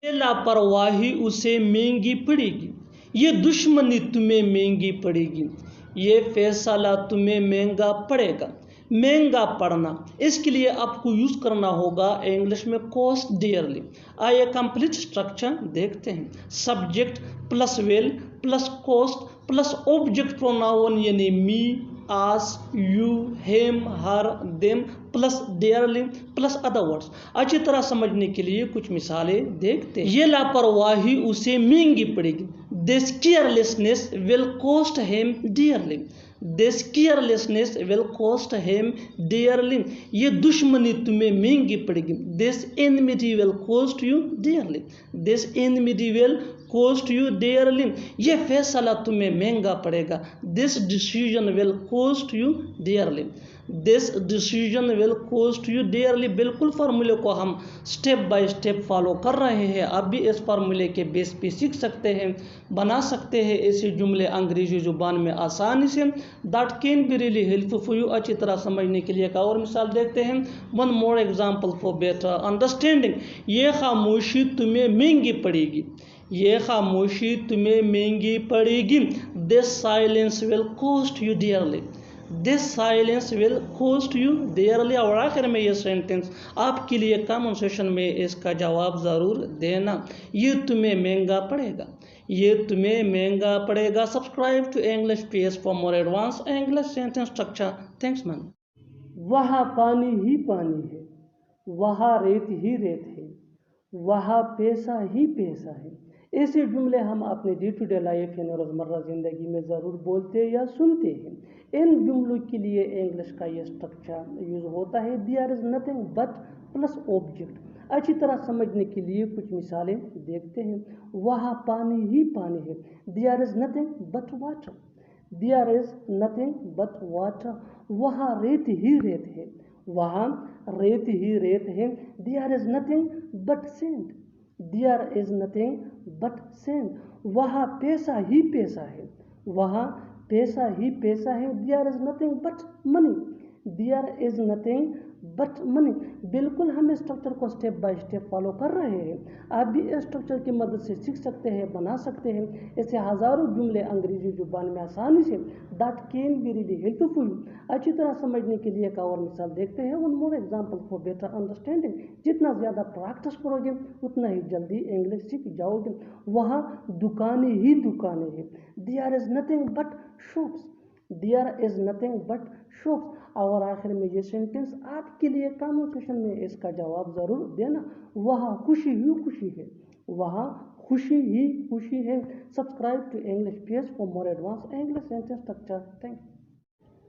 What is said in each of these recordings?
یہ لاپرواہی اسے مہنگی پڑے گی، یہ دشمنی تمہیں مہنگی پڑے گی، یہ فیصلہ تمہیں مہنگا پڑے گا۔ مہنگا پڑنا، اس کے لیے آپ کو یوز کرنا ہوگا انگلش میں کوسٹ ڈیئرلی۔ آئیے کمپلیٹ اسٹرکچر دیکھتے ہیں۔ Subject plus will plus cost plus object pronoun یعنی me, us, you, him, her, them plus dearly plus other words. اچھی طرح سمجھنے کے لیے کچھ مثالیں دیکھتے ہیں۔ یہ لاپرواہی اسے مہنگی پڑے گی۔ This carelessness will cost him dearly. This carelessness will cost him dearly. یہ دشمنی تمہیں مہنگی پڑے گی۔ This enmity will cost you dearly. This enmity will cost you dearly. یہ فیصلہ تمہیں مہنگا پڑے گا۔ This decision will cost you dearly. This decision will cost you dearly. بالکل فارمولے کو ہم سٹیپ بائی سٹیپ فالو کر رہے ہیں۔ آپ بھی اس فارمولے کے بیس پہ سیکھ سکتے ہیں، بنا سکتے ہیں ایسے جملے انگریزی زبان میں آسانی سے۔ That can be really helpful for you. اچھی طرح سمجھنے کے لیے ایک اور مثال دیکھتے ہیں۔ One more example for better understanding. یہ خاموشی تمہیں مہنگی پڑے گی، یہ خاموشی تمہیں مہنگی پڑے گی۔ This silence will cost you dearly. This silence will cost you dearly. اور آخر میں یہ سینٹنس آپ کے لیے کامن سیشن میں اس کا جواب ضرور دینا۔ یہ تمہیں مہنگا پڑے گا، یہ تمہیں مہنگا پڑے گا۔ Subscribe to English PS for more advanced English sentence structure. Thanks man. وہاں پانی ہی پانی ہے، وہاں ریت ہی ریت ہے، وہاں پیسہ ہی پیسہ ہے۔ ایسے جملے ہم اپنے ڈے ٹو ڈے لائف یعنی روزمرہ زندگی میں ضرور بولتے یا سنتے ہیں۔ ان جملوں کے لیے انگلش کا یہ اسٹرکچر یوز ہوتا ہے there is nothing but plus object. اچھی طرح سمجھنے کے لیے کچھ مثالیں دیکھتے ہیں۔ وہاں پانی ہی پانی ہے، there is nothing but water, their is nothing but water. وہاں ریت ہی ریت ہے، وہاں ریت ہی ریت ہے، there is nothing but send, their is nothing but send. وہاں پیسہ ہی پیسہ ہے، وہاں پیسہ ہی پیسہ ہے، there is nothing but money, there is nothing but money. بالکل ہم اسٹرکچر کو سٹیپ بائی سٹیپ فالو کر رہے ہیں۔ آپ بھی اس اسٹرکچر کی مدد سے سیکھ سکتے ہیں، بنا سکتے ہیں ایسے ہزاروں جملے انگریزی زبان میں آسانی سے۔ That can be really helpful for you. اچھی طرح سمجھنے کے لیے ایک اور مثال دیکھتے ہیں۔ One more example for better understanding. جتنا زیادہ پریکٹس کرو گے اتنا ہی جلدی انگلش سیکھ جاؤ گے۔ وہاں دکانیں ہی دکانیں ہیں، There is nothing but shops. There is nothing but shops. اور آخر میں یہ سینٹنس آپ کے لیے کامن سیشن میں اس کا جواب ضرور دینا۔ وہاں خوشی ہی خوشی ہے، وہاں خوشی ہی خوشی ہے۔ Subscribe to English PS for more advanced English sentence structure. Thanks.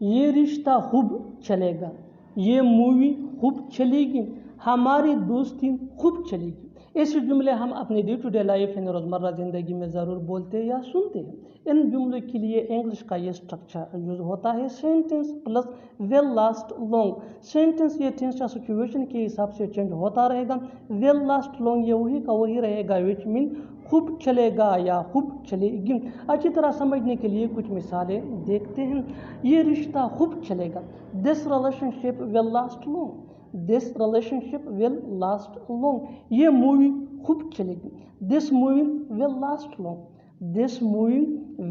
یہ رشتہ خوب چلے گا، یہ مووی خوب چلے گی، ہماری دوستی خوب چلے گی۔ ایسے جملے ہم اپنے ڈے ٹو ڈے لائف یعنی روزمرہ زندگی میں ضرور بولتے یا سنتے ہیں۔ ان جملوں کے لیے انگلش کا یہ اسٹرکچر یوز ہوتا ہے sentence plus will last long. Sentence یہ ٹینس یا سچویشن کے حساب سے چینج ہوتا رہے گا۔ ول لاسٹ لانگ یہ وہی کا وہی رہے گا، وچ مین خوب چلے گا یا خوب چلے گی۔ اچھی طرح سمجھنے کے لیے کچھ مثالیں دیکھتے ہیں۔ یہ رشتہ خوب چلے گا، this relationship will last long, this relationship will last long. یہ مووی خوب چلے گی، this movie will last long, this movie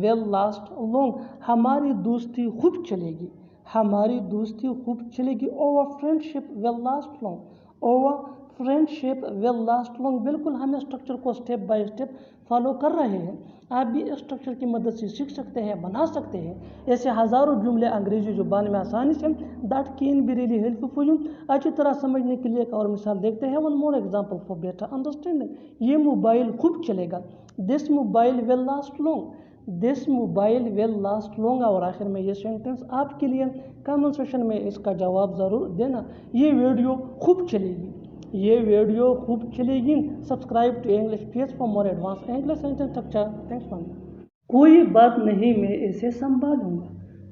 will last long. ہماری دوستی خوب چلے گی، ہماری دوستی خوب چلے گی۔ Over friend ship will last long, over friend ship will last long. بالکل ہم اسٹرکچر کو سٹیپ بائی سٹیپ فالو کر رہے ہیں۔ آپ بھی اسٹرکچر کی مدد سے سیکھ سکتے ہیں، بنا سکتے ہیں ایسے ہزاروں جملے انگریزی زبان میں آسانی سے۔ That can be really helpful for you. اچھی طرح سمجھنے کے لیے ایک اور مثال دیکھتے ہیں۔ One more example for better understanding. یہ موبائل خوب چلے گا، This mobile will last long. This mobile will last long. اور آخر میں یہ سینٹنس آپ کے لیے کامن سیشن میں اس کا جواب ضرور دینا۔ یہ ویڈیو خوب چلے گی، یہ ویڈیو خوب چلے گی۔ Subscribe to English PS for more advanced English sentence structure. Thanks for watching. کوئی بات نہیں میں اسے سنبھالوں گا،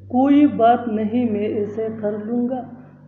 کوئی بات نہیں میں اسے کر لوں گا،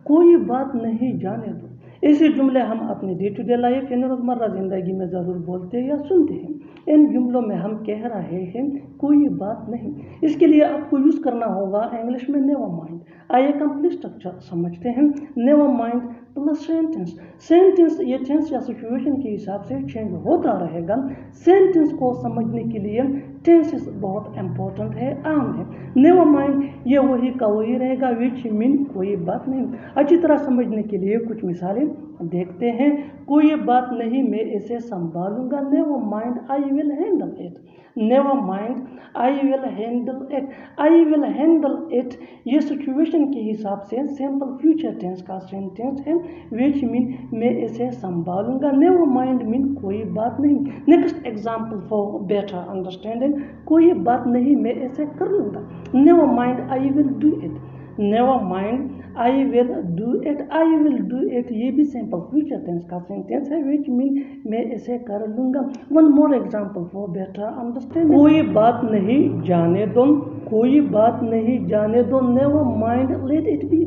کوئی بات نہیں جانے دو۔ ایسے جملے ہم اپنے ڈے ٹو ڈے لائف یعنی روزمرہ زندگی میں ضرور بولتے یا سنتے ہیں۔ ان جملوں میں ہم کہہ رہے ہیں کوئی بات نہیں، اس کے لیے آپ کو یوز کرنا ہوگا انگلش میں نیور مائنڈ۔ آئیے کمپلیٹ اسٹرکچر سمجھتے ہیں۔ Never mind plus sentence. Sentence ये टेंस या सिचुएशन के हिसाब से चेंज होता रहेगा। सेंटेंस को समझने के लिए टेंसेस बहुत इंपॉर्टेंट है, अहम है। नेवर माइंड ये वही का वही रहेगा, विच मीन कोई बात नहीं। अच्छी तरह समझने के लिए कुछ मिसालें देखते हैं। कोई बात नहीं मैं इसे संभालूंगा, never mind I will handle it. Never mind I will handle it, I will handle it ये सिचुएशन के हिसाब से सिंपल फ्यूचर टेंस का सेंटेंस है, विच मीन मैं इसे संभालूंगा। नेवर माइंड मीन कोई बात नहीं। Next example for better understanding, कोई बात नहीं मैं इसे कर लूंगा, never mind I will do it. Never mind I will do it, I will do it ये भी सिंपल फ्यूचर टेंस का सेंटेंस है, विच मीन मैं इसे कर लूंगा। One more example for better understanding, कोई बात नहीं जाने दो, कोई बात नहीं जाने दो, never mind let it be.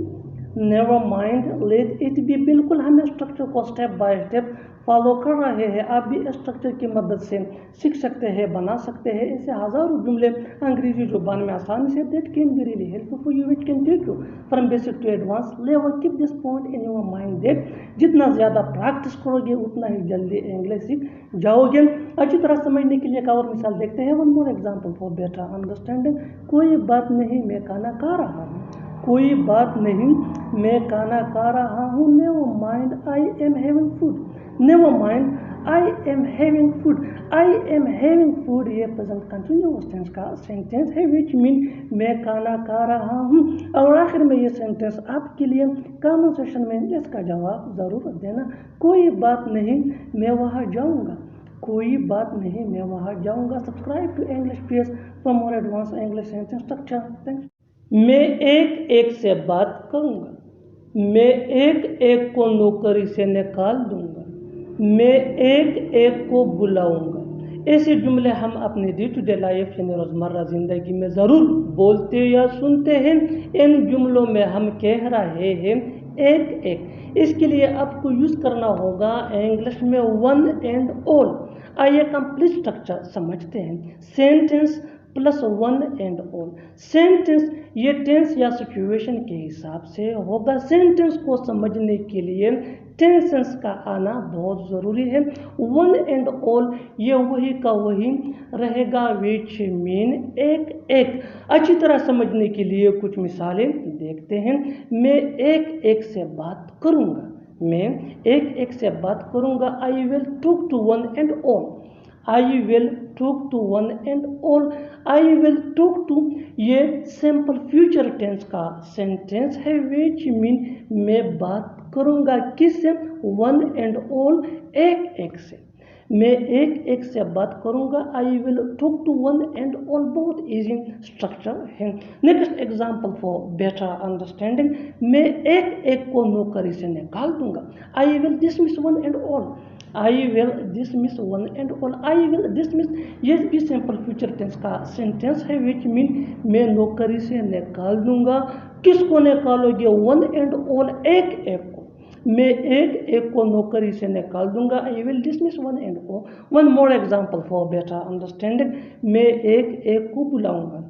Never mind let it be, बिल्कुल हमें स्ट्रक्चर को स्टेप बाय स्टेप फॉलो कर रहे हैं। आप भी इस स्ट्रक्चर की मदद से सीख सकते हैं, बना सकते हैं। ऐसे हजारों जुमले अंग्रेजी जुबान में आसानी से that can be really helpful for you, which can take you from basic to advance level. Keep this point in your mind that जितना ज़्यादा प्रैक्टिस करोगे उतना ही जल्दी इंग्लिश सीख जाओगे। अच्छी तरह समझने के लिए एक और मिसाल देखते हैं। One more example for better understanding, कोई बात नहीं मैं खाना खा रहा हूँ, कोई बात नहीं मैं खाना खा रहा हूँ, never mind I am having food. Never mind I am having food, I am having food ये प्रेजेंट कंटिन्यूअस टेंस का सेंटेंस है, विच मीन मैं खाना खा रहा हूँ। और आखिर में ये सेंटेंस आपके लिए कमेंट सेक्शन में इसका जवाब ज़रूर देना। कोई बात नहीं मैं वहाँ जाऊँगा, कोई बात नहीं मैं वहाँ जाऊँगा। Subscribe to English page for more advance English sentence structure. Thanks. मैं एक एक से बात करूँगा, मैं एक एक को नौकरी से निकाल दूंगा, मैं एक एक को बुलाऊंगा। ऐसे जुमले हम अपने डे टू डे लाइफ यानी रोज़मर्रा ज़िंदगी में ज़रूर बोलते या सुनते हैं। इन जुमलों में हम कह रहे हैं एक एक, इसके लिए आपको यूज़ करना होगा इंग्लिश में वन एंड ऑल। आइए कंप्लीट स्ट्रक्चर समझते हैं। Sentence plus one and all. Sentence ये टेंस या सिचुएशन के हिसाब से होगा। सेंटेंस को समझने के लिए टेंसेस का आना बहुत ज़रूरी है। वन एंड ऑल ये वही का वही रहेगा, विच मीन एक एक। अच्छी तरह समझने के लिए कुछ मिसालें देखते हैं। मैं एक एक से बात करूँगा, मैं एक एक से बात करूँगा। I will talk to one and all, I will talk to one and all. I will talk to ये सिंपल फ्यूचर टेंस का सेंटेंस है, विच मीन मैं बात करूँगा किससे, वन एंड ऑल एक एक से। मैं एक एक से बात करूँगा, I will talk to one and all. बहुत ईजी स्ट्रक्चर है। Next example for better understanding, मैं एक एक को नौकरी से निकाल दूंगा, I will dismiss one and all, I will dismiss one and all. I will dismiss ये भी सिंपल फ्यूचर टेंस का सेंटेंस है, विच मीन मैं नौकरी से निकाल दूंगा। किसको निकालोगे, वन एंड ऑल एक एक को। मैं एक एक को नौकरी से निकाल दूंगा, I will dismiss one and all. One more example for better understanding, मैं एक एक को बुलाऊंगा,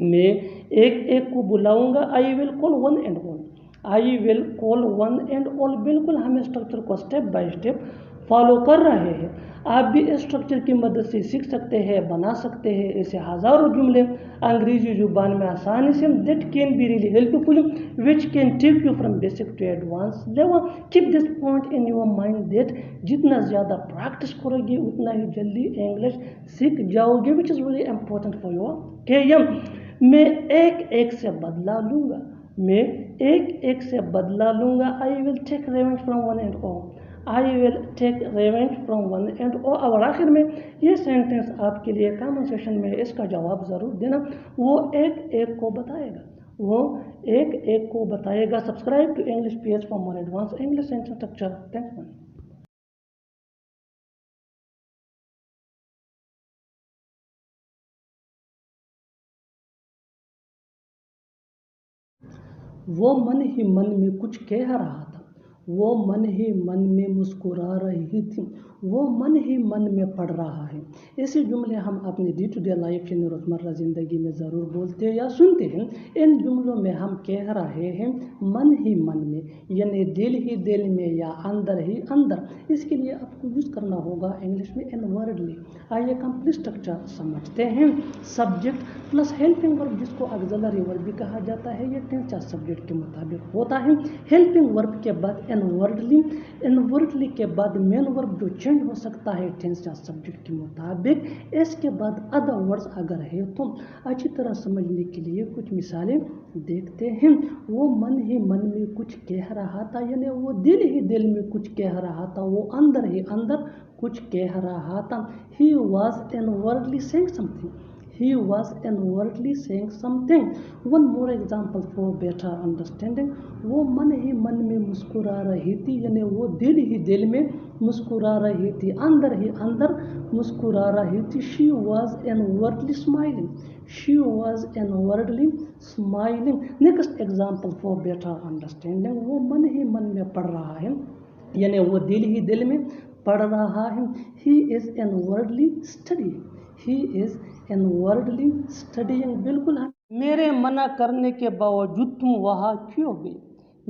मैं एक एक को बुलाऊंगा, I will call one and all, I will call one and all. बिल्कुल हमें स्ट्रक्चर को स्टेप बाय स्टेप फॉलो कर रहे हैं। आप भी इस स्ट्रक्चर की मदद से सीख सकते हैं, बना सकते हैं ऐसे हज़ारों जुमले अंग्रेजी जुबान में आसानी से that can be really helpful, which can take you from basic to advance level. Keep this point in your mind that जितना ज़्यादा प्रैक्टिस करोगे उतना ही जल्दी इंग्लिश सीख जाओगे, which is very important for your career. मैं एक एक से बदला लूँगा, मैं एक एक से बदला लूँगा, I will take revenge from one and all, I will take revenge from one and all. और आखिर में ये सेंटेंस आपके लिए कमेंट सेक्शन में इसका जवाब ज़रूर देना, वो एक एक को बताएगा, वो एक एक को बताएगा। Subscribe to English page for more advance English sentence structure. Thanks. वो मन ही मन में कुछ कह रहा था, वो मन ही मन में मुस्कुरा रही थी, वो मन ही मन में पढ़ रहा है, ऐसे जुमले हम अपनी डे टू डे लाइफ यानी रोज़मर्रा ज़िंदगी में ज़रूर बोलते या सुनते हैं। इन जुमलों में हम कह रहे हैं मन ही मन में, यानी दिल ही दिल में या अंदर ही अंदर। इसके लिए आपको यूज़ करना होगा इंग्लिश में इनवर्डली। आइए कंप्लीट स्ट्रक्चर समझते हैं। सब्जेक्ट प्लस हेल्पिंग वर्ब, जिसको ऑक्सिलरी वर्ब भी कहा जाता है, ये टेंस या सब्जेक्ट के मुताबिक होता है। हेल्पिंग वर्ब के बाद इनवर्डली, इनवर्डली के बाद मेन वर्ब जो चेंज हो सकता है टेंस या सब्जेक्ट के मुताबिक। इसके बाद अदर वर्ड्स अगर है तो। अच्छी तरह समझने के लिए कुछ मिसालें देखते हैं। वो मन ही मन में कुछ कह रहा था, यानी वो दिल ही दिल में कुछ कह रहा था, वो अंदर ही अंदर कुछ कह रहा था। He was inwardly saying something. He was inwardly saying something. One more example for better understanding. वो मन ही मन में मुस्कुरा रही थी, यानी वो दिल ही दिल में मुस्कुरा रही थी, अंदर ही अंदर मुस्कुरा रही थी। She was inwardly smiling. She was inwardly smiling. Next example for better understanding. वो मन ही मन में पढ़ रहा है, यानी वो दिल ही दिल में पढ़ रहा है। He is inwardly studying. He is inwardly studying. बिल्कुल है। मेरे मना करने के बावजूद तुम वहाँ क्यों गई?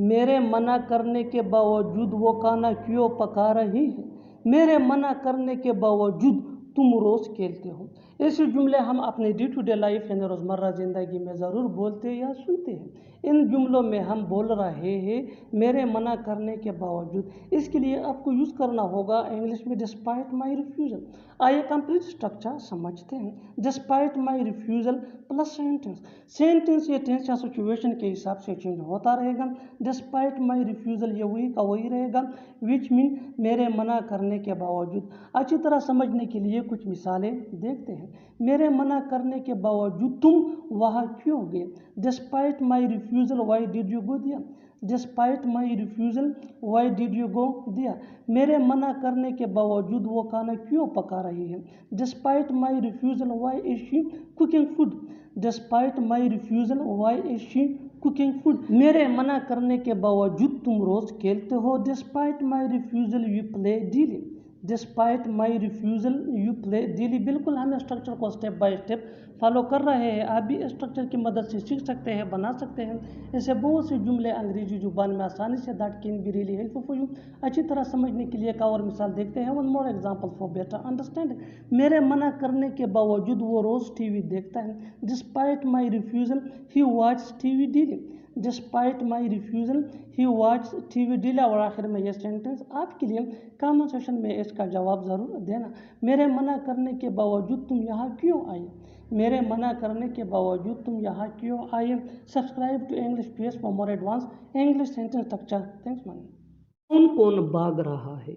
मेरे मना करने के बावजूद वो खाना क्यों पका रही है? मेरे मना करने के बावजूद तुम रोज़ खेलते हो। ऐसे जुमले हम अपने डे टू डे लाइफ यानी रोज़मर्रा ज़िंदगी में ज़रूर बोलते या सुनते हैं। इन जुमलों में हम बोल रहे हैं मेरे मना करने के बावजूद। इसके लिए आपको यूज़ करना होगा इंग्लिश में डिस्पाइट माई रिफ्यूज़ल। आइए कंप्लीट स्ट्रक्चर समझते हैं। Despite my refusal plus sentence. Sentence ये टेंस या सिचुएशन के हिसाब से चेंज होता रहेगा। डिस्पाइट माई रिफ्यूज़ल ये वही का वही रहेगा, विच मीन मेरे मना करने के बावजूद। अच्छी तरह समझने के लिए कुछ मिसालें देखते हैं। मेरे मना करने के बावजूद तुम वहाँ क्यों गए? Despite my refusal why did you go दिया? Despite my refusal why did you go दिया? मेरे मना करने के बावजूद वो खाना क्यों पका रही है? Despite my refusal why is she cooking food? Despite my refusal why is she cooking food? मेरे मना करने के बावजूद तुम रोज़ खेलते हो। Despite my refusal you play daily. Despite my refusal you play daily. बिल्कुल हम स्ट्रक्चर को स्टेप बाय स्टेप फॉलो कर रहे हैं। आप भी स्ट्रक्चर की मदद से सीख सकते हैं, बना सकते हैं। ऐसे बहुत से जुमले अंग्रेजी जुबान में आसानी से that can be really helpful for you. अच्छी तरह समझने के लिए एक और मिसाल देखते हैं। One more example for better understanding. मेरे मना करने के बावजूद वो रोज़ टीवी देखता है। Despite my refusal he watch TV daily. Despite my refusal he watch TV daily. और आखिर में ये सेंटेंस आपके लिए कमेंट सेक्शन में इसका जवाब ज़रूर देना। मेरे मना करने के बावजूद तुम यहाँ क्यों आई? मेरे मना करने के बावजूद तुम यहाँ क्यों आए? Subscribe to English page for more advance English sentence structure. Thanks man. कौन कौन भाग रहा है?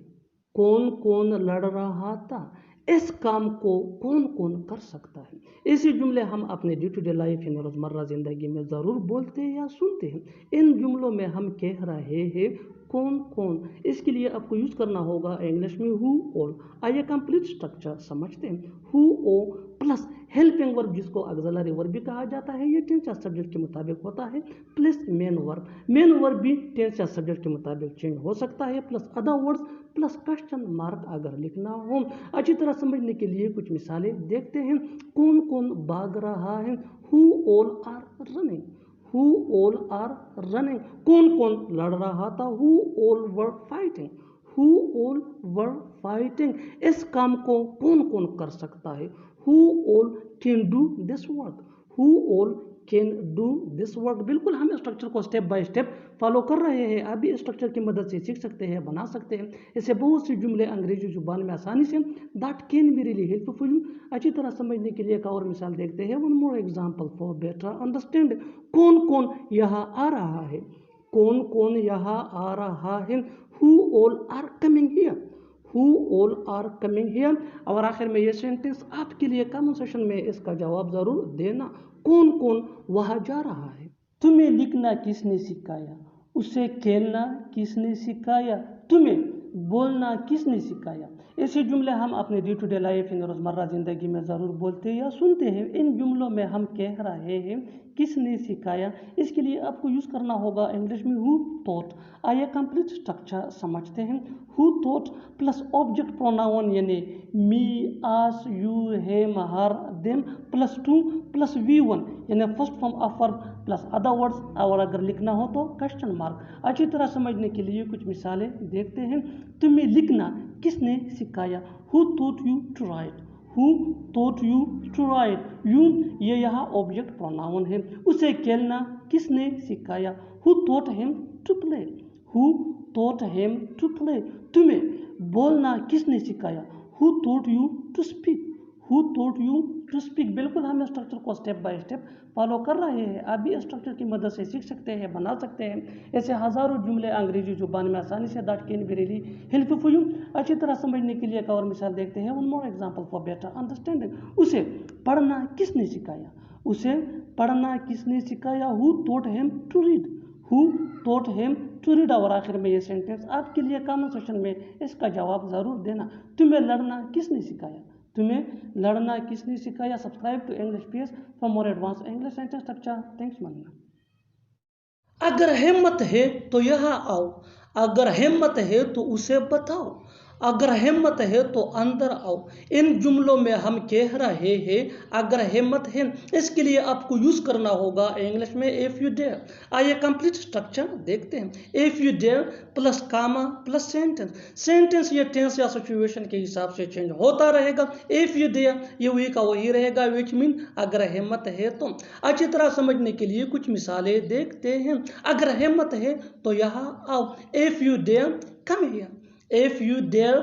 कौन कौन लड़ रहा था? इस काम को कौन कौन कर सकता है? ऐसे जुमले हम अपने डे टू डे लाइफ यानी रोज़मर्रा ज़िंदगी में ज़रूर बोलते या सुनते हैं। इन जुमलों में हम कह रहे हैं कौन कौन। इसके लिए आपको यूज़ करना होगा इंग्लिश में हु ऑल। आइए कंप्लीट स्ट्रक्चर समझते हैं। हु ओ प्लस हेल्पिंग वर्ब, जिसको ऑक्सिलरी वर्ब भी कहा जाता है, ये टेंस या सब्जेक्ट के मुताबिक होता है, plus main verb. Main verb भी टेंस या सब्जेक्ट के मुताबिक चेंज हो सकता है, plus other words plus question mark अगर लिखना हो। अच्छी तरह समझने के लिए कुछ मिसालें देखते हैं। कौन कौन भाग रहा है? Who all are running. Who all are running? कौन कौन लड़ रहा था? Who all were fighting? Who all were fighting? इस काम को कौन कौन कर सकता है? Who all can do this work? Who all can do this work? बिल्कुल हम स्ट्रक्चर को स्टेप बाय स्टेप फॉलो कर रहे हैं। आप भी स्ट्रक्चर की मदद से सीख सकते हैं, बना सकते हैं। ऐसे बहुत से जुमले अंग्रेजी जुबान में आसानी से that can be really helpful for you. अच्छी तरह समझने के लिए एक और मिसाल देखते हैं। One more example for better understand. कौन कौन यहाँ आ रहा है? कौन कौन यहाँ आ रहा है? Who all are coming here. Who all are coming here. और आखिर में ये सेंटेंस आपके लिए कमेंट सेक्शन में इसका जवाब ज़रूर देना। कौन कौन वहाँ जा रहा है? तुम्हें लिखना किसने सिखाया? उसे खेलना किसने सिखाया? तुम्हें बोलना किसने सिखाया? ऐसे जुमले हम अपने डे टू डे लाइफ यानी रोज़मर्रा ज़िंदगी में ज़रूर बोलते या सुनते हैं। इन जुमलों में हम कह रहे हैं किसने सिखाया, इसके लिए आपको यूज़ करना होगा इंग्लिश में हु टॉट। आइए कंप्लीट स्ट्रक्चर समझते हैं। Who taught plus object pronoun यानी me, us, you, him, her, them plus to plus V1 यानी first form of verb plus other words, और अगर लिखना हो तो क्वेश्चन मार्क। अच्छी तरह समझने के लिए कुछ मिसालें देखते हैं। तुम्हें लिखना किसने सिखाया, who taught you to write, who taught you to write, you ये यहाँ ऑब्जेक्ट प्रोनाउन है। उसे खेलना किसने सिखाया, who taught him to play, who taught him to play. तुम्हें बोलना किसने सिखाया, who taught you to speak, who taught you to speak. बिल्कुल हम स्ट्रक्चर को स्टेप बाय स्टेप फॉलो कर रहे हैं। आप भी स्ट्रक्चर की मदद से सीख सकते हैं, बना सकते हैं। ऐसे हज़ारों जुमले अंग्रेजी जुबान में आसानी से that can be really helpful for you. अच्छी तरह समझने के लिए एक और मिसाल देखते हैं। One more example for better understanding. उसे पढ़ना किसने सिखाया, उसे पढ़ना किसने सिखाया, who taught him to read, who taught him to read. और आखिर में ये सेंटेंस आपके लिए कमेंट सेक्शन में इसका जवाब ज़रूर देना। तुम्हें लड़ना किसने सिखाया, तुम्हें लड़ना किसने सिखाया। Subscribe to English PS for more advance English sentence structure. Thanks मानना। अगर हिम्मत है तो यहाँ आओ, अगर हिम्मत है तो उसे बताओ, अगर हिम्मत है तो अंदर आओ। इन जुमलों में हम कह रहे हैं अगर हिम्मत है, इसके लिए आपको यूज़ करना होगा इंग्लिश में इफ़ यू डेयर। आइए कंप्लीट स्ट्रक्चर देखते हैं। If you dare plus comma plus sentence. Sentence ये टेंस या सिचुएशन के हिसाब से चेंज होता रहेगा। इफ़ यू डेयर ये वही का वही रहेगा, विच मीन अगर हिम्मत है तो। अच्छी तरह समझने के लिए कुछ मिसालें देखते हैं। अगर हिम्मत है तो यहाँ आओ, if you dare come here, if you dare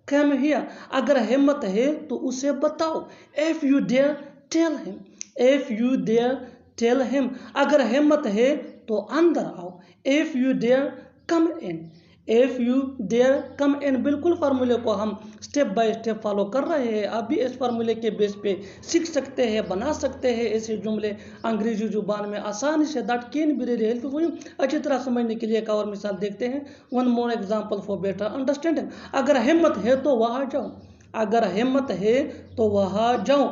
come here. अगर हिम्मत है तो उसे बताओ, if you dare tell him, if you dare tell him. अगर हिम्मत है तो अंदर आओ, if you dare come in, if you dare come in. बिल्कुल फार्मूले को हम स्टेप बाय स्टेप फॉलो कर रहे हैं। आप भी इस फार्मूले के बेस पे सीख सकते हैं, बना सकते हैं ऐसे जुमले अंग्रेजी जुबान में आसानी से। That can be really helpful. अच्छी तरह समझने के लिए एक और मिसाल देखते हैं। One more example for better understanding. अगर हिम्मत है तो वहाँ जाओ, अगर हिम्मत है तो वहाँ जाओ,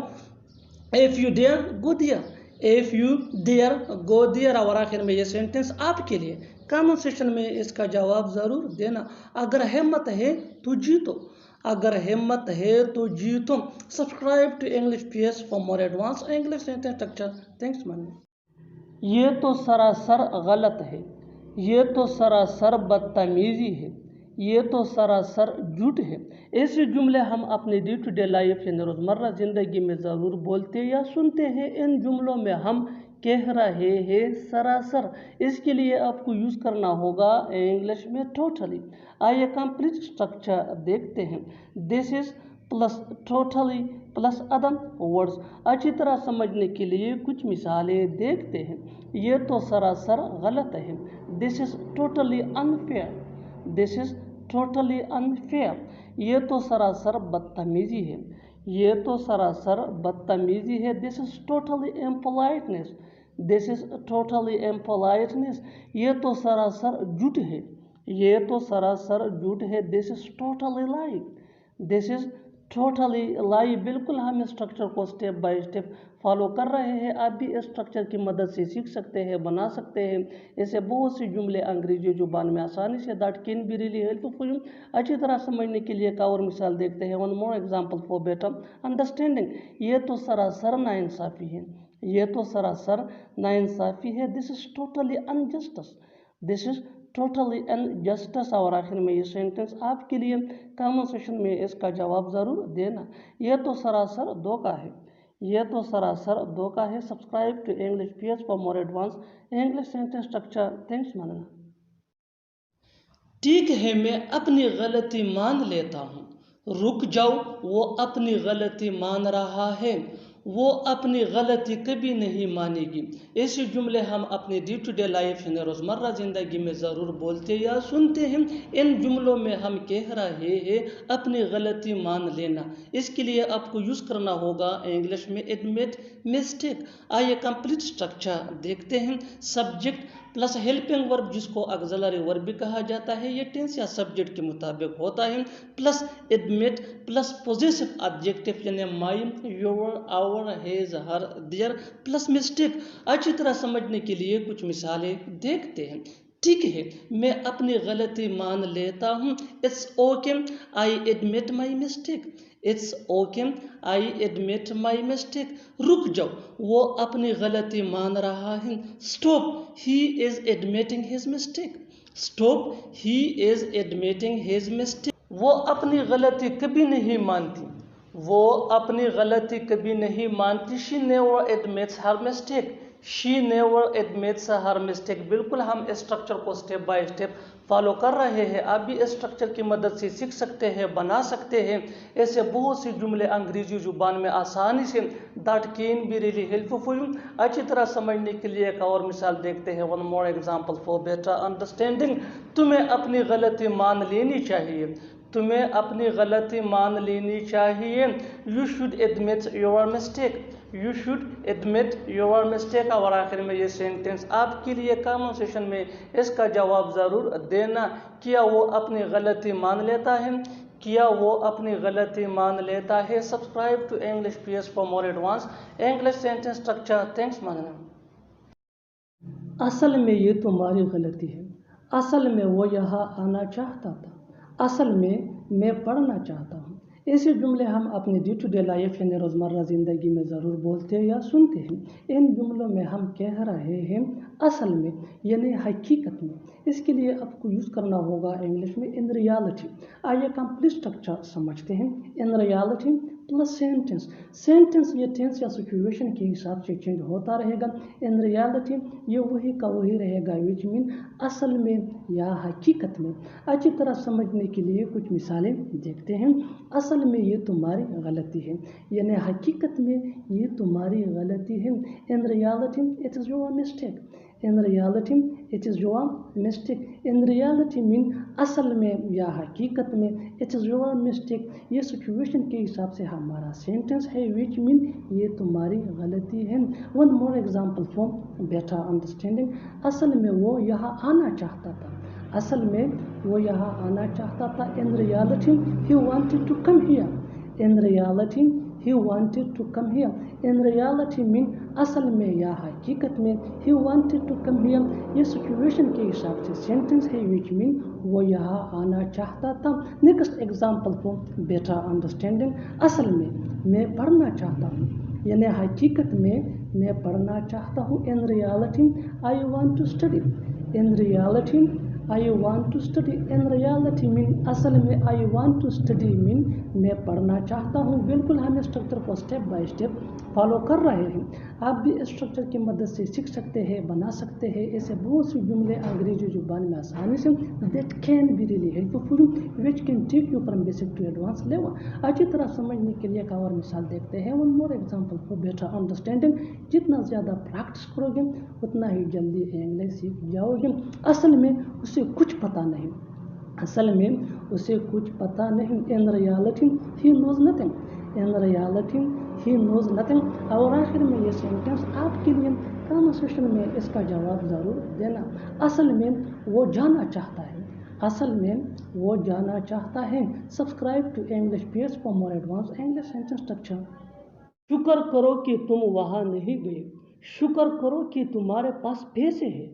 if you dare go there, if you dare go there. और आखिर में ये सेंटेंस आपके लिए कमेंट सेक्शन में इसका जवाब ज़रूर देना। अगर हिम्मत है तो जीतो, अगर हिम्मत है तो जीतो। Subscribe to English PS for more advance English sentence structure. Thanks man. ये तो सरासर गलत है, ये तो सरासर बदतमीजी है, ये तो सरासर झूठ है। ऐसे जुमले हम अपने डे टू डे लाइफ यानी रोज़मर्रा ज़िंदगी में ज़रूर बोलते या सुनते हैं। इन जुमलों में हम कह रहे हैं सरासर, इसके लिए आपको यूज़ करना होगा इंग्लिश में टोटली। आइए कंप्लीट स्ट्रक्चर देखते हैं। This is plus totally plus other words. अच्छी तरह समझने के लिए कुछ मिसालें देखते हैं। ये तो सरासर गलत है, this is totally unfair, this is totally unfair. ये तो सरासर बदतमीजी है, ये तो सरासर बदतमीजी है। This is totally impoliteness, this is totally impoliteness. ये तो सरासर झूठ है, ये तो सरासर झूठ है। This is totally lie, this is totally lie. बिल्कुल हम स्ट्रक्चर को स्टेप बाय स्टेप फॉलो कर रहे हैं। आप भी इस स्ट्रक्चर की मदद से सीख सकते हैं, बना सकते हैं ऐसे बहुत से जुमले अंग्रेजी जुबान में आसानी से। That can be really helpful. अच्छी तरह समझने के लिए एक और मिसाल देखते हैं। One more example for better understanding. ये तो सरासर नाइंसाफ़ी है, ये तो सरासर नाइंसाफ़ी है। This is totally injustice, this is totally injustice. और आखिर में ये सेंटेंस आपके लिए कमेंट सेक्शन में इसका जवाब ज़रूर देना। यह तो सरासर धोखा है, यह तो सरासर धोखा है। Subscribe to English PS for more advance English sentence structure. Thanks मानना। ठीक है, मैं अपनी गलती मान लेता हूँ। रुक जाओ, वो अपनी गलती मान रहा है, वो अपनी गलती कभी नहीं मानेगी। ऐसे जुमले हम अपने डे टू डे लाइफ यानी रोज़मर्रा ज़िंदगी में ज़रूर बोलते या सुनते हैं। इन जुमलों में हम कह रहे हैं अपनी गलती मान लेना, इसके लिए आपको यूज़ करना होगा इंग्लिश में एडमिट मिस्टेक। आइए कंप्लीट स्ट्रक्चर देखते हैं। सब्जेक्ट प्लस हेल्पिंग वर्ब जिसको ऑक्सिलरी वर्ब भी कहा जाता है, ये टेंस या सब्जेक्ट के मुताबिक होता है। Plus admit plus possessive adjective यानी my, your, our, our, his, her, their plus mistake. अच्छी तरह समझने के लिए कुछ मिसालें देखते हैं। ठीक है, मैं अपनी गलती मान लेता हूँ। It's okay, I admit my mistake. It's okay, I admit my mistake. रुक जाओ, वो अपनी गलती मान रहा है। Stop, he is admitting his mistake. Stop, he is admitting his mistake. وہ اپنی غلطی کبھی نہیں مانتی، وہ اپنی غلطی کبھی نہیں مانتی. She never admits her mistake. She never admits her mistake. بالکل ہم اسٹرکچر کو سٹیپ بائی سٹیپ فالو کر رہے ہیں. آپ بھی اسٹرکچر کی مدد سے سیکھ سکتے ہیں، بنا سکتے ہیں. ایسے بہت سی جملے انگریزی زبان میں آسانی سے that can be really helpful for you. اچھی طرح سمجھنے کے لیے ایک اور مثال دیکھتے ہیں. One more example for better understanding. تمہیں اپنی غلطی مان لینی چاہیے. تمہیں اپنی غلطی مان لینی چاہیے. You should admit your mistake. You should admit your mistake. اور آخر میں یہ سینٹنس آپ کے لیے کامن سیشن میں اس کا جواب ضرور دینا. کیا وہ اپنی غلطی مان لیتا ہے؟ کیا وہ اپنی غلطی مان لیتا ہے؟ Subscribe to English PS for more advance English sentence structure. Thanks ماننا. اصل میں یہ تمہاری غلطی ہے. اصل میں وہ یہاں آنا چاہتا تھا. اصل میں پڑھنا چاہتا ہوں. ایسے جملے ہم اپنے ڈے ٹو ڈے لائف یعنی روزمرہ زندگی میں ضرور بولتے یا سنتے ہیں. ان جملوں میں ہم کہہ رہے ہیں اصل میں یعنی حقیقت میں. اس کے لیے آپ کو یوز کرنا ہوگا انگلش میں ان ریالٹی. آئیے کمپلیٹ اسٹرکچر سمجھتے ہیں. In reality plus sentence. Sentence یہ ٹینس یا سچویشن کے حساب سے چینج ہوتا رہے گا. ان ریالٹی یہ وہی کا وہی رہے گا وچ مین اصل میں یا حقیقت میں. اچھی طرح سمجھنے کے لیے کچھ مثالیں دیکھتے ہیں. اصل میں یہ تمہاری غلطی ہے یعنی حقیقت میں یہ تمہاری غلطی ہے. In reality it is your mistake. In reality it is your mistake. In reality mean اصل میں یا حقیقت میں. اٹ از یور مسٹیک یہ سچویشن کے حساب سے ہمارا سینٹنس ہے وچ مین یہ تمہاری غلطی ہے. One more example for better understanding. اصل میں وہ یہاں آنا چاہتا تھا. اصل میں وہ یہاں آنا چاہتا تھا. In reality he wanted to come here. In reality he wanted to come here. In reality mean اصل میں یا حقیقت میں. He wanted to come here یہ سچویشن کے حساب سے سینٹنس ہے وچ مین وہ یہاں آنا چاہتا تھا. Next example for better understanding. اصل میں پڑھنا چاہتا ہوں یعنی حقیقت میں پڑھنا چاہتا ہوں. In reality I want to study. In reality I want to study. In reality mean اصل میں I want to study mean میں پڑھنا چاہتا ہوں. بالکل ہم اسٹرکچر کو اسٹیپ بائی اسٹیپ فالو کر رہے ہیں. آپ بھی اسٹرکچر کی مدد سے سیکھ سکتے ہیں، بنا سکتے ہیں. ایسے بہت سی جملے انگریزی زبان میں آسانی سے that can be really helpful for you which can take you from basic to advance level. اچھی طرح سمجھنے کے لیے ایک اور مثال دیکھتے ہیں. One more example for better understanding. جتنا زیادہ پریکٹس کرو گے اتنا ہی جلدی انگلش سیکھ جاؤ گے. اصل میں اسے کچھ پتہ نہیں. اصل میں اسے کچھ پتہ نہیں. In reality he knows nothing. In reality he knows nothing. اور آخر میں یہ سینٹینس آپ کے لیے کنورسیشن میں اس کا جواب ضرور دینا. اصل میں وہ جانا چاہتا ہے. اصل میں وہ جانا چاہتا ہے. Subscribe to English PS for more advance English sentence structure. شکر کرو کہ تم وہاں نہیں گئے. شکر کرو کہ تمہارے پاس پیسے ہیں.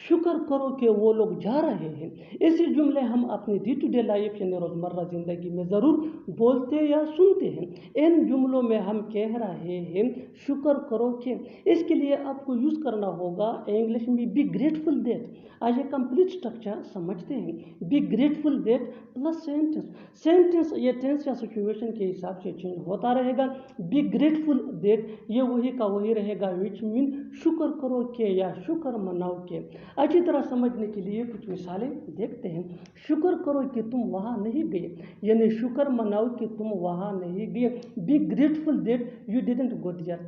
شکر کرو کہ وہ لوگ جا رہے ہیں. ایسے جملے ہم اپنے ڈے ٹو ڈے لائف یعنی روزمرہ زندگی میں ضرور بولتے یا سنتے ہیں. ان جملوں میں ہم کہہ رہے ہیں شکر کرو کہ. اس کے لیے آپ کو یوز کرنا ہوگا انگلش میں بی گریٹفل دیٹ. آئیے کمپلیٹ اسٹرکچر سمجھتے ہیں. Be grateful that plus sentence. Sentence یہ ٹینس یا سچویشن کے حساب سے چینج ہوتا رہے گا. بی گریٹفل دیٹ یہ وہی کا وہی رہے گا وچ مین شکر کرو کہ یا شکر مناؤ کہ. اچھی طرح سمجھنے کے لیے کچھ مثالیں دیکھتے ہیں. شکر کرو کہ تم وہاں نہیں گئے یعنی شکر مناؤ کہ تم وہاں نہیں گئے. Be grateful that you didn't go there.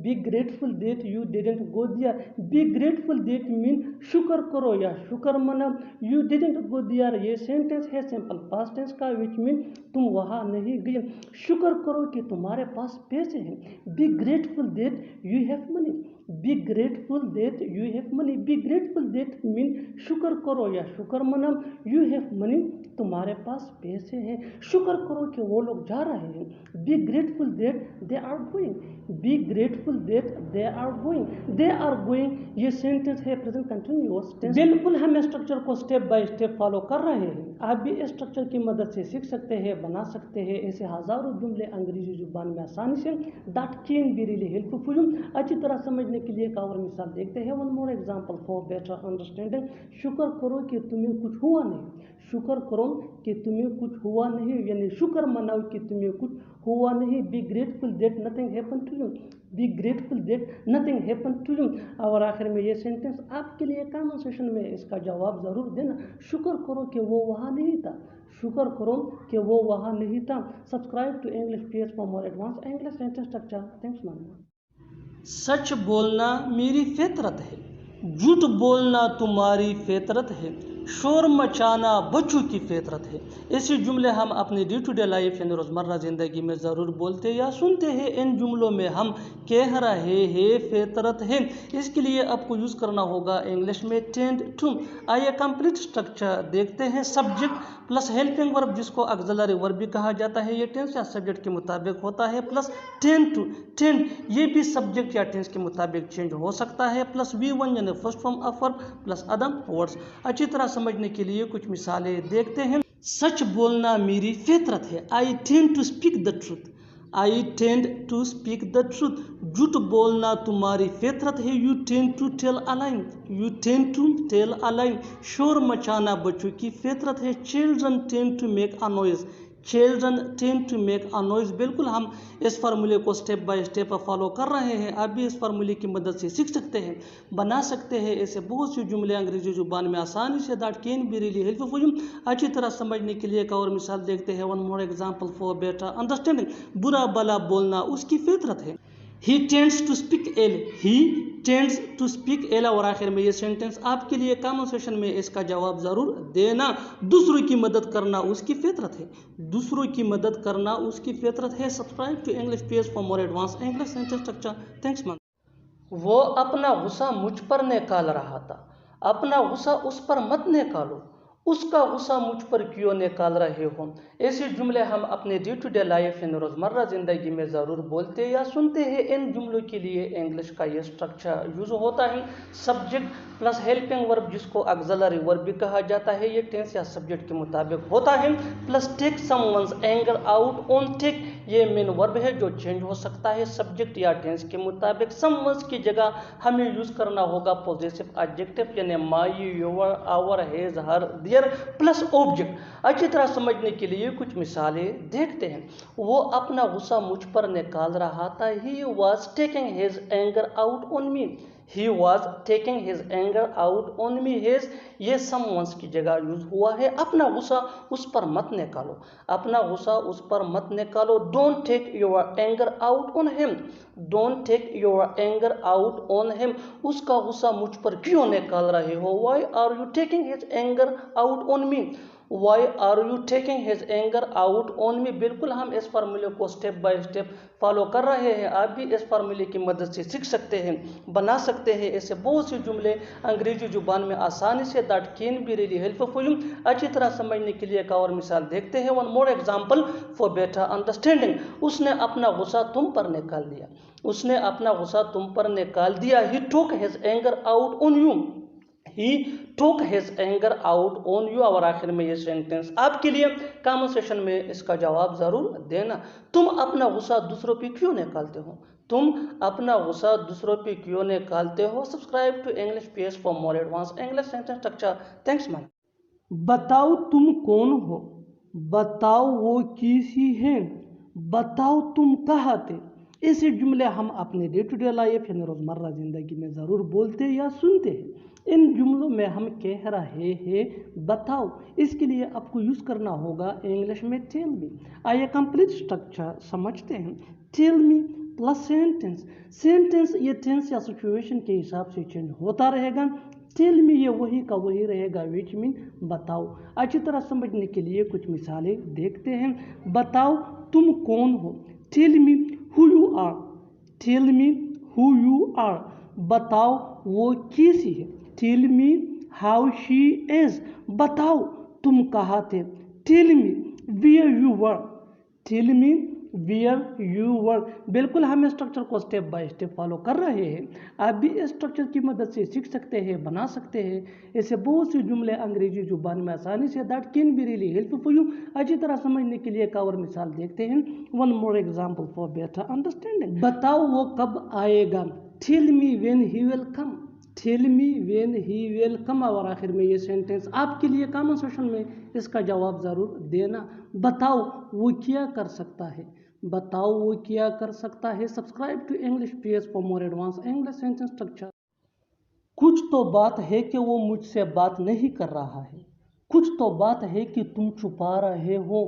Be grateful that you didn't go there. Be grateful that mean شکر کرو یا شکر مناؤ. یو ڈیڈنٹ گو دیئر یہ سینٹینس ہے سمپل پاسٹ ٹینس کا وچ مین تم وہاں نہیں گئے. شکر کرو کہ تمہارے پاس پیسے ہیں. Be grateful that you have money. Be grateful that you have money. Be grateful that mean شکر کرو یا شکر مناؤ. یو ہیو منی तुम्हारे पास पैसे हैं। शुक्र करो कि वो लोग जा रहे हैं। Be grateful that they are going, be grateful that they are going, they are going ये सेंटेंस है प्रेजेंट कंटिन्यूअस टेंस। बिल्कुल हम स्ट्रक्चर को स्टेप बाय स्टेप फॉलो कर रहे हैं। आप भी स्ट्रक्चर की मदद से सीख सकते हैं, बना सकते हैं ऐसे हजारों जुमले अंग्रेजी जुबान में आसानी से। That can be really helpful. अच्छी तरह समझने के लिए एक और मिसाल देखते हैं। One more example for better understanding. शुक्र करो कि तुम्हें कुछ हुआ नहीं। शुक्र करो कि तुम्हें कुछ हुआ नहीं, यानी शुक्र मनाओ कि तुम्हें कुछ हुआ नहीं। Be grateful that nothing happen to you, be grateful that nothing happen to you. और आखिर में ये सेंटेंस आपके लिए कमेंट सेक्शन में इसका जवाब ज़रूर देना। शुक्र करो कि वो वहाँ नहीं था, शुक्र करो कि वो वहाँ नहीं था। Subscribe to English page for more advance English sentence structure. Thanks ma'am. सच बोलना मेरी फितरत है, झूठ बोलना तुम्हारी फितरत है, शोर मचाना बच्चों की फितरत है। ऐसे जुमले हम अपनी डे टू डे लाइफ यानी रोज़मर्रा ज़िंदगी में ज़रूर बोलते या सुनते हैं। इन जुमलों में हम कह रहे हैं फितरत है, इसके लिए आपको यूज़ करना होगा इंग्लिश में टेंड टू। आइए कंप्लीट स्ट्रक्चर देखते हैं। सब्जेक्ट प्लस हेल्पिंग वर्ब जिसको ऑक्सिलरी वर्ब भी कहा जाता है, ये टेंस या सब्जेक्ट के मुताबिक होता है। प्लस टेंड टू, टेंड ये भी सब्जेक्ट या टेंस के मुताबिक चेंज हो सकता है। प्लस V1 यानी first form of verb plus other words. अच्छी तरह समझने के लिए कुछ मिसालें देखते हैं। सच बोलना मेरी फितरत है, I tend to speak the truth, I tend to speak the truth. झूठ बोलना तुम्हारी फितरत है, you tend to tell a line, you tend to tell a line. शोर मचाना बच्चों की फितरत है, children tend to make a noise, children tend to make a noise. बिल्कुल हम इस फार्मूले को स्टेप बाय स्टेप फॉलो कर रहे हैं। आप भी इस फार्मूले की मदद से सीख सकते हैं, बना सकते हैं ऐसे बहुत से जुमले अंग्रेजी जुबान में आसानी से। That can be really helpful. अच्छी तरह समझने के लिए एक और मिसाल देखते हैं। One more example for better understanding. बुरा भला बोलना उसकी फितरत है, he tends to speak ill, he tends to speak ill. और आखिर में ये सेंटेंस आपके लिए कमेंट सेक्शन में इसका जवाब ज़रूर देना। दूसरों की मदद करना उसकी फितरत है, दूसरों की मदद करना उसकी फितरत है। Subscribe to English page for more advance English sentence structure. Thanks ma'am. वो अपना गुस्सा मुझ पर निकाल रहा था, अपना गुस्सा उस पर मत निकालो, उसका गुस्सा मुझ पर क्यों निकाल रहे हो। ऐसे जुमले हम अपने डे टू डे लाइफ यानी रोज़मर्रा ज़िंदगी में ज़रूर बोलते या सुनते हैं। इन जुमलों के लिए इंग्लिश का ये स्ट्रक्चर यूज़ होता है। सब्जेक्ट प्लस हेल्पिंग वर्ब जिसको ऑक्सिलरी वर्ब भी कहा जाता है, ये टेंस या सब्जेक्ट के मुताबिक होता है। Plus take someone's anger out on, take ये मेन वर्ब है जो चेंज हो सकता है सब्जेक्ट या टेंस के मुताबिक। समवन्स की जगह हमें यूज़ करना होगा पॉजिटिव एडजेक्टिव यानी my, your, our, his, her, their plus object. अच्छी तरह समझने के लिए कुछ मिसालें देखते हैं। वो अपना गुस्सा मुझ पर निकाल रहा था, he was taking his anger out on me, he was taking his anger out on me। his ये समवंस की जगह यूज हुआ है। अपना गुस्सा उस पर मत निकालो, अपना गुस्सा उस पर मत निकालो। Don't take your anger out on him, don't take your anger out on him. उसका गुस्सा मुझ पर क्यों निकाल रहे हो। Why are you taking his anger out on me, why are you taking his anger out on me. बिल्कुल हम इस फार्मूले को स्टेप बाय स्टेप फॉलो कर रहे हैं। आप भी इस फार्मूले की मदद से सीख सकते हैं, बना सकते हैं ऐसे बहुत से जुमले अंग्रेजी जुबान में आसानी से। That can be really helpful. अच्छी तरह समझने के लिए एक और मिसाल देखते हैं। One more example for better understanding. उसने अपना गुस्सा तुम पर निकाल दिया, उसने अपना गुस्सा तुम पर निकाल दिया। He took his anger out on you, he took his anger out on you. और आखिर में ये सेंटेंस आपके लिए कमेंट सेक्शन में इसका जवाब ज़रूर देना। तुम अपना गुस्सा दूसरों पे क्यों निकालते हो, तुम अपना गुस्सा दूसरों पे क्यों निकालते हो। Subscribe to English page for more advance English sentence structure. Thanks ma'am. बताओ तुम कौन हो, बताओ वो किसी हैं, बताओ तुम कहाँ थे। ऐसे जुमले हम अपने डे टू डे लाइफ यानी रोज़मर्रा ज़िंदगी में ज़रूर बोलते या सुनते हैं। इन जुमलों में हम कह रहे हैं बताओ, इसके लिए आपको यूज़ करना होगा इंग्लिश में टेल मी। आइए कंप्लीट स्ट्रक्चर समझते हैं। Tell me plus sentence, sentence ये टेंस या सिचुएशन के हिसाब से चेंज होता रहेगा। टेल मी ये वही का वही रहेगा, विच मीन बताओ। अच्छी तरह समझने के लिए कुछ मिसालें देखते हैं। बताओ तुम कौन हो, tell me who you are, tell me who you are. बताओ वो कैसी है, tell me how she is. बताओ तुम कहाँ थे, tell me where you were, tell me where you were. بالکل ہم اسٹرکچر کو اسٹیپ بائی اسٹیپ فالو کر رہے ہیں. آپ بھی اسٹرکچر کی مدد سے سیکھ سکتے ہیں، بنا سکتے ہیں. ایسے بہت سے جملے انگریزی زبان میں آسانی سے that can be really help for you اچھی طرح سمجھنے کے لیے ایک اور مثال دیکھتے ہیں. One more example for better understanding. بتاؤ وہ کب آئے گا. Tell me when he will come, tell me when he will come. اور آخر میں یہ سینٹینس آپ کے لیے کامنٹ سیکشن میں اس کا جواب ضرور دینا. بتاؤ وہ کیا کر سکتا ہے، بتاؤ وہ کیا کر سکتا ہے. Subscribe to English PS for more advance English sentence structure. کچھ تو بات ہے کہ وہ مجھ سے بات نہیں کر رہا ہے، کچھ تو بات ہے کہ تم چھپا رہے ہو،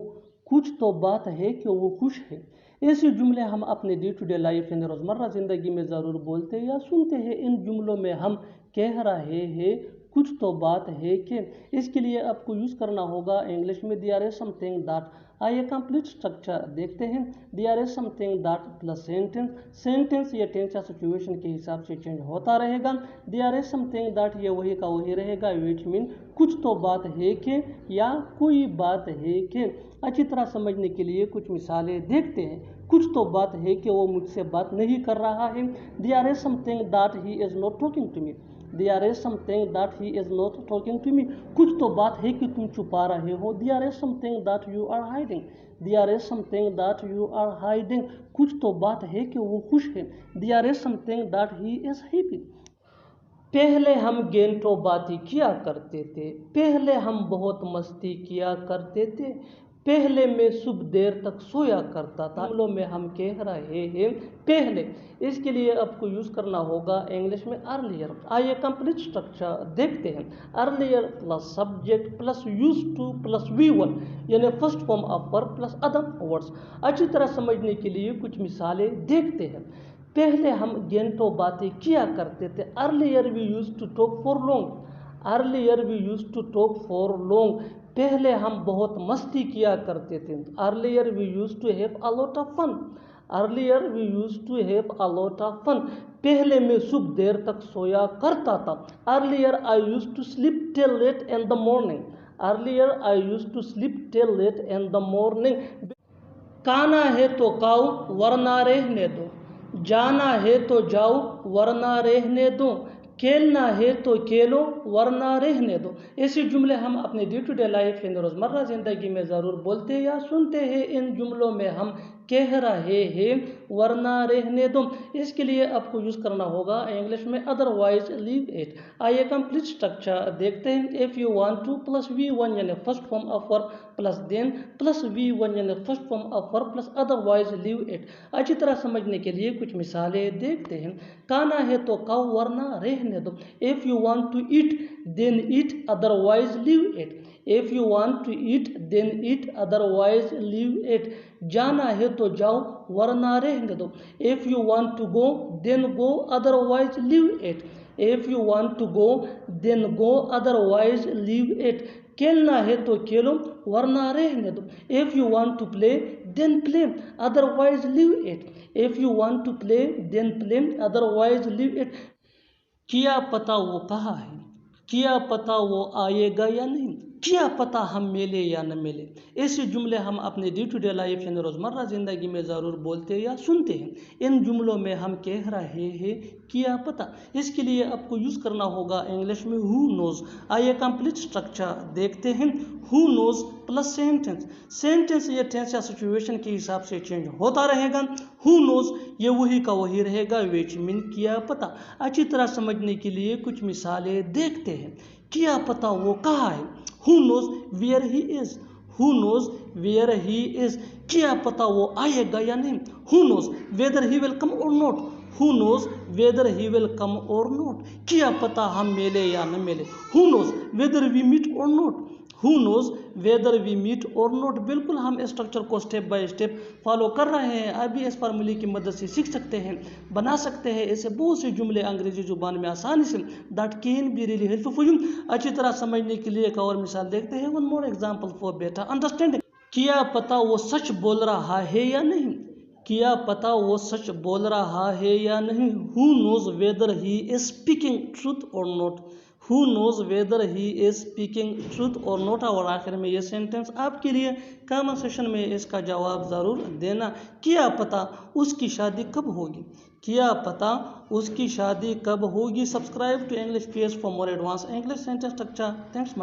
کچھ تو بات ہے کہ وہ خوش ہے. ایسے جملے ہم اپنے ڈے ٹو ڈے لائف یعنی روزمرہ زندگی میں ضرور بولتے یا سنتے ہیں. ان جملوں میں ہم کہہ رہے ہیں کچھ تو بات ہے کہ. اس کے لیے آپ کو یوز کرنا ہوگا انگلش میں there is something that. آئیے کمپلیٹ اسٹرکچر دیکھتے ہیں. There is something that plus sentence. Sentence یہ ٹینس یا سچویشن کے حساب سے چینج ہوتا رہے گا. دیر از سم تھنگ دیٹ یہ وہی کا وہی رہے گا، وچ مین کچھ تو بات ہے کہ یا کوئی بات ہے کہ. اچھی طرح سمجھنے کے لیے کچھ مثالیں دیکھتے ہیں. کچھ تو بات ہے کہ وہ مجھ سے بات نہیں کر رہا ہے. There is something that he is not talking to me. There is something that he is not talking to me. کچھ تو بات ہے کہ تم چھپا رہے ہو. There is something that you are hiding. There is something that you are hiding. کچھ تو بات ہے کہ وہ خوش ہے. There is something that he is happy. پہلے ہم گھنٹوں باتیں کیا کرتے تھے. پہلے ہم بہت مستی کیا کرتے تھے. پہلے میں صبح دیر تک سویا کرتا تھا. جملوں میں ہم کہہ رہے ہیں پہلے. اس کے لیے آپ کو یوز کرنا ہوگا انگلش میں ارلیئر. آئیے کمپلیٹ اسٹرکچر دیکھتے ہیں. Earlier plus subject plus used to plus V one یعنی first form of verb plus other words. اچھی طرح سمجھنے کے لیے کچھ مثالیں دیکھتے ہیں. پہلے ہم گھنٹوں باتیں کیا کرتے تھے. Earlier we use to talk for long. Earlier we use to talk for long. پہلے ہم بہت مستی کیا کرتے تھے. Earlier we use to have a lot of fun. Earlier we use to have a lot of fun. پہلے میں صبح دیر تک سویا کرتا تھا. Earlier I use to sleep till late in the morning. Earlier I use to sleep till late in the morning. کھانا ہے تو کھاؤ ورنہ رہنے دو. جانا ہے تو جاؤ ورنہ رہنے دو. کھیلنا ہے تو کھیلو ورنہ رہنے دو. ایسے جملے ہم اپنے ڈے ٹو ڈے لائف یعنی روزمرہ زندگی میں ضرور بولتے یا سنتے ہیں. ان جملوں میں ہم کہہ رہے ہیں ورنہ رہنے دو. اس کے لیے آپ کو یوز کرنا ہوگا انگلش میں ادر وائز لیو اٹ. آئیے کمپلیٹ اسٹرکچر دیکھتے ہیں. If you want to plus V one یعنی first form of verb plus then plus V one یعنی first form of verb plus otherwise leave it. اچھی طرح سمجھنے کے لیے کچھ مثالیں دیکھتے ہیں. کھانا ہے تو کھاؤ ورنہ رہنے دو. If you want to eat then eat otherwise leave it. If you want to eat then eat otherwise leave it. جانا ہے تو جاؤ ورنہ رہنے دو. If you want to go then go otherwise leave it. If you want to go then go otherwise leave it. کھیلنا ہے تو کھیلو ورنہ رہنے دو. If you want to play then play otherwise leave it. If you want to play then play otherwise leave it. کیا پتہ وہ کہاں ہے، کیا پتہ وہ آئے گا یا نہیں، کیا پتہ ہم ملے یا نہ ملے. ایسے جملے ہم اپنے ڈے ٹو ڈے لائف یعنی روزمرہ زندگی میں ضرور بولتے یا سنتے ہیں. ان جملوں میں ہم کہہ رہے ہیں کیا پتہ. اس کے لیے آپ کو یوز کرنا ہوگا انگلش میں ہو نوز. آئیے کمپلیٹ اسٹرکچر دیکھتے ہیں. ہو نوز پلس سینٹینس. سینٹینس یہ ٹینس یا سچویشن کے حساب سے چینج ہوتا رہے گا. ہو نوز یہ وہی کا وہی رہے گا، وچ مین کیا پتہ. اچھی طرح سمجھنے کے لیے کچھ مثالیں دیکھتے ہیں. کیا پتہ وہ کہاں ہے. Who knows where he is. Who knows where he is. کیا پتہ وہ آئے گا یا نہیں. Who knows whether he will come or not. Who knows whether he will come or not. کیا پتہ ہم ملے یا نہ ملے. Who knows whether we meet or not. Who knows whether we meet or not. بالکل ہم اسٹرکچر کو اسٹیپ بائی اسٹیپ فالو کر رہے ہیں. آپ بھی اس فارمولے کی مدد سے سیکھ سکتے ہیں، بنا سکتے ہیں. ایسے بہت سے جملے انگریزی زبان میں آسانی سے that can be really help for you. اچھی طرح سمجھنے کے لیے ایک اور مثال دیکھتے ہیں. One more example for better understanding. کیا پتہ وہ سچ بول رہا ہے یا نہیں. کیا پتہ وہ سچ بول رہا ہے یا نہیں. Who knows whether he is speaking truth or not. who knows whether he is speaking truth or not. اور آخر میں یہ سینٹنس آپ کے لیے کامنٹ سیشن میں اس کا جواب ضرور دینا. کیا پتہ اس کی شادی کب ہوگی؟ کیا پتہ اس کی شادی کب ہوگی؟ Subscribe to English PS for more advance English sentence structure. Thanks